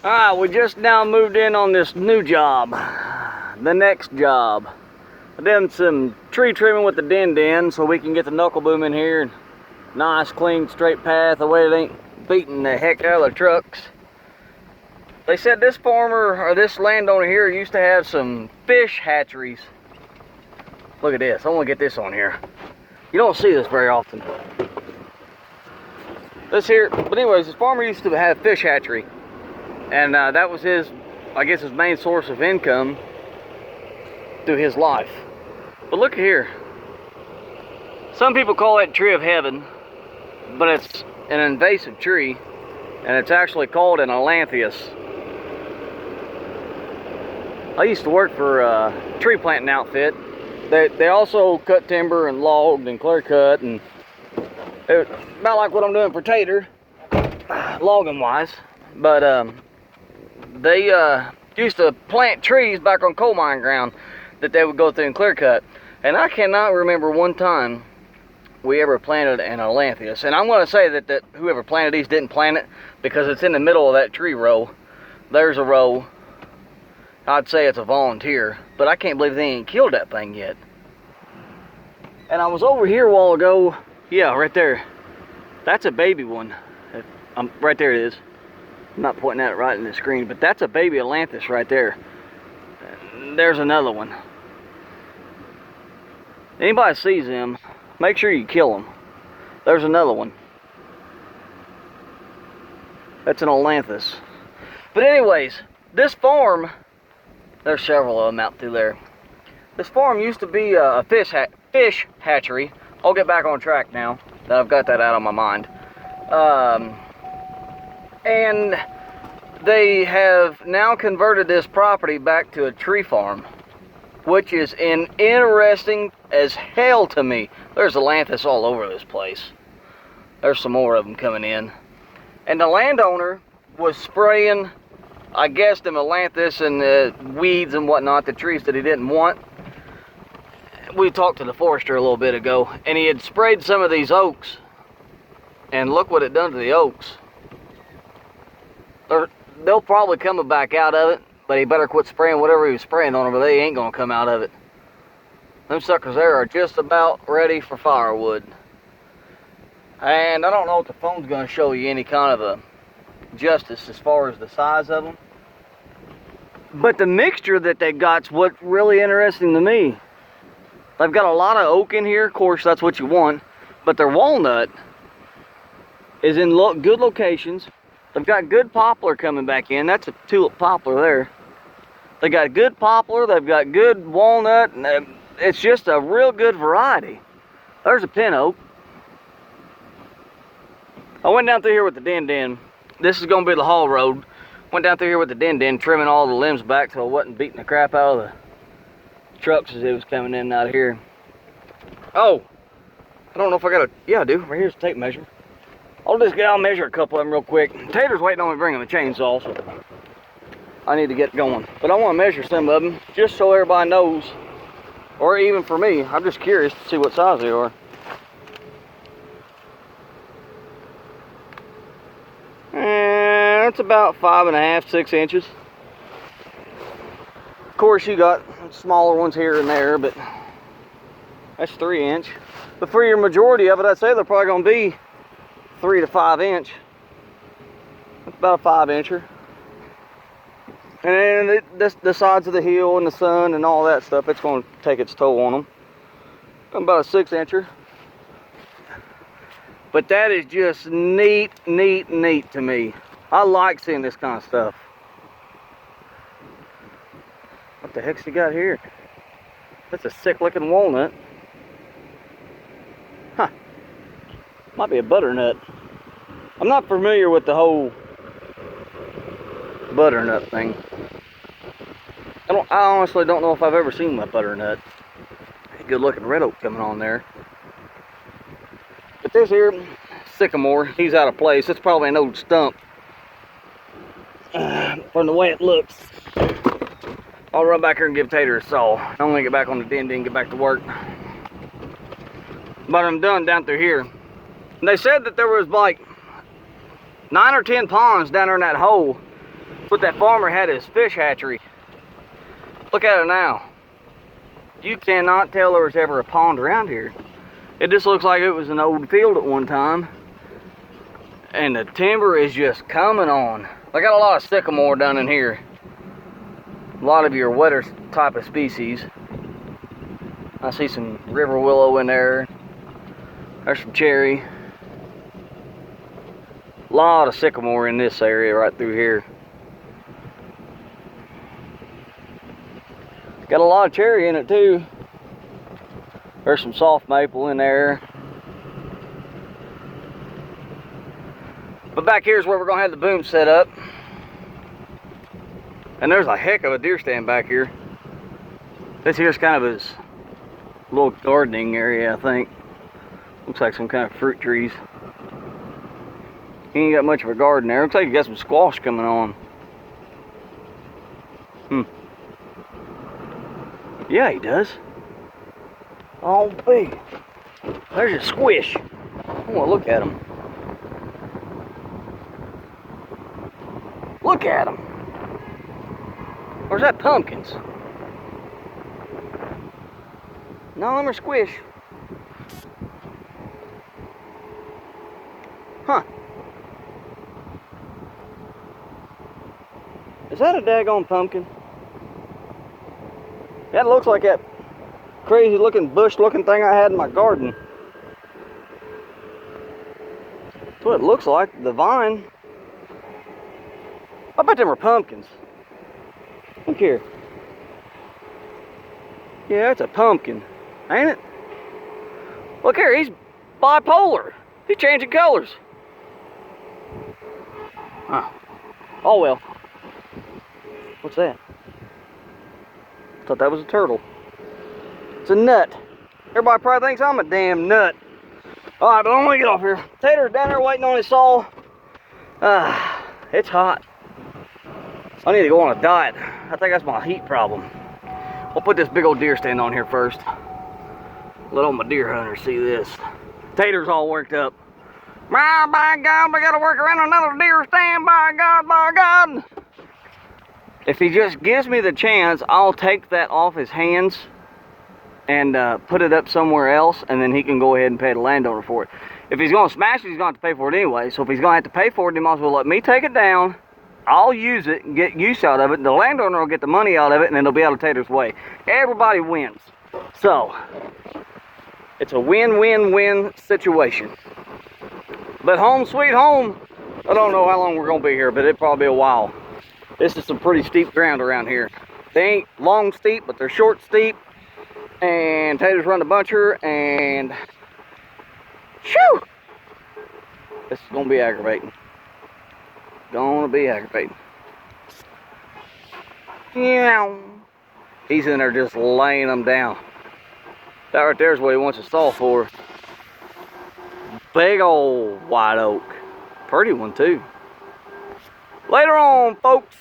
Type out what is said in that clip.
Alright, we just now moved in on this new job. The next job. I did some tree trimming with the Den so we can get the knuckle boom in here. Nice, clean, straight path, the way it ain't beating the heck out of the trucks. They said this farmer, or this landowner here, used to have some fish hatcheries. Look at this, I want to get this on here. You don't see this very often. This here, but anyways, this farmer used to have fish hatchery. And that was his, I guess, his main source of income through his life. But look here. Some people call it tree of heaven, but it's an invasive tree, and it's actually called an ailanthus. I used to work for a tree planting outfit. They also cut timber and logged and clear cut, and it, about like what I'm doing for Tater, logging wise. But they used to plant trees back on coal mine ground that they would go through and clear cut. And I cannot remember one time we ever planted an ailanthus. And I'm going to say that whoever planted these didn't plant it, because it's in the middle of that tree row. There's a row. I'd say it's a volunteer, but I can't believe they ain't killed that thing yet. And I was over here a while ago. Yeah, right there. That's a baby one. Right there it is. I'm not pointing at it right in the screen, but that's a baby ailanthus right there. There's another one. Anybody sees them, make sure you kill them. There's another one. That's an ailanthus. But anyways, this farm, there's several of them out through there. This farm used to be a fish hatchery. I'll get back on track now that I've got that out of my mind. And they have now converted this property back to a tree farm, which is interesting as hell to me. There's ailanthus all over this place. There's some more of them coming in. And the landowner was spraying, I guess, them ailanthus and weeds and whatnot, the trees that he didn't want. We talked to the forester a little bit ago, and he had sprayed some of these oaks. And look what it done to the oaks. They'll probably come back out of it, but he better quit spraying whatever he was spraying on them, or they ain't gonna come out of it. Them suckers there are just about ready for firewood. And I don't know if the phone's gonna show you any kind of a justice as far as the size of them. But the mixture that they got's what's really interesting to me. They've got a lot of oak in here, of course that's what you want, but their walnut is in good locations. They've got good poplar coming back in. That's a tulip poplar there. They got good poplar, they've got good walnut, and it's just a real good variety. There's a pin oak. I went down through here with the Den. This is gonna be the haul road. Went down through here with the Den, trimming all the limbs back so I wasn't beating the crap out of the trucks as it was coming in and out of here. Oh, I don't know if I got a, yeah I do, right here's a tape measure. I'll just get out and measure a couple of them real quick. Tater's waiting on me to bring him a chainsaw, so I need to get going. But I want to measure some of them just so everybody knows, or even for me. I'm just curious to see what size they are. And it's about 5.5, 6 inches. Of course, you got smaller ones here and there, but that's 3 inch. But for your majority of it, I'd say they're probably going to be 3 to 5 inch. That's about a 5 incher. And then the sides of the hill and the sun and all that stuff, it's going to take its toll on them. About a 6 incher. But that is just neat to me. I like seeing this kind of stuff. What the heck's he got here? That's a sick looking walnut. Huh. Might be a butternut. I'm not familiar with the whole butternut thing. I honestly don't know if I've ever seen my butternut. Good looking red oak coming on there. But this here sycamore, he's out of place. It's probably an old stump from the way it looks. I'll run back here and give Tater a saw. I'm gonna get back on the Den and get back to work. But I'm done down through here. And they said that there was like 9 or 10 ponds down there in that hole. But that farmer had his fish hatchery. Look at it now. You cannot tell there was ever a pond around here. It just looks like it was an old field at one time. And the timber is just coming on. I got a lot of sycamore down in here. A lot of your wetter type of species. I see some river willow in there. There's some cherry. A lot of sycamore in this area right through here. Got a lot of cherry in it too. There's some soft maple in there. But back here's where we're gonna have the boom set up. And there's a heck of a deer stand back here. This here's kind of his little gardening area, I think. Looks like some kind of fruit trees. He ain't got much of a garden there. Looks like he got some squash coming on. Yeah, he does. Oh, big. There's a squish. I want to look at him. Look at him. Or is that pumpkins? No, them are squish. Huh. Is that a daggone pumpkin? That looks like that crazy looking bush looking thing I had in my garden. That's what it looks like, the vine. I bet them were pumpkins. Look here. Yeah, it's a pumpkin, ain't it? Look here, he's bipolar. He's changing colors. Oh well. What's that? Thought that was a turtle. It's a nut. Everybody probably thinks I'm a damn nut. Alright, but let me get off here. Tater's down there waiting on his saw. It's hot. I need to go on a diet. I think that's my heat problem. I'll put this big old deer stand on here first. Let all my deer hunters see this. Tater's all worked up. By God, we gotta work around another deer stand. By God. If he just gives me the chance, I'll take that off his hands and put it up somewhere else, and then he can go ahead and pay the landowner for it. If he's gonna smash it, he's gonna have to pay for it anyway. So if he's gonna have to pay for it, he might as well let me take it down. I'll use it and get use out of it. The landowner will get the money out of it, and then it'll be out of Tater's way. Everybody wins. So it's a win-win-win situation. But home sweet home, I don't know how long we're gonna be here, but it'll probably be a while. This is some pretty steep ground around here. They ain't long steep, but they're short steep. And Tater's run the buncher, and shoo! This is gonna be aggravating. Gonna be aggravating. Yeah. He's in there just laying them down. That right there is what he wants a saw for. Big old white oak. Pretty one too. Later on, folks.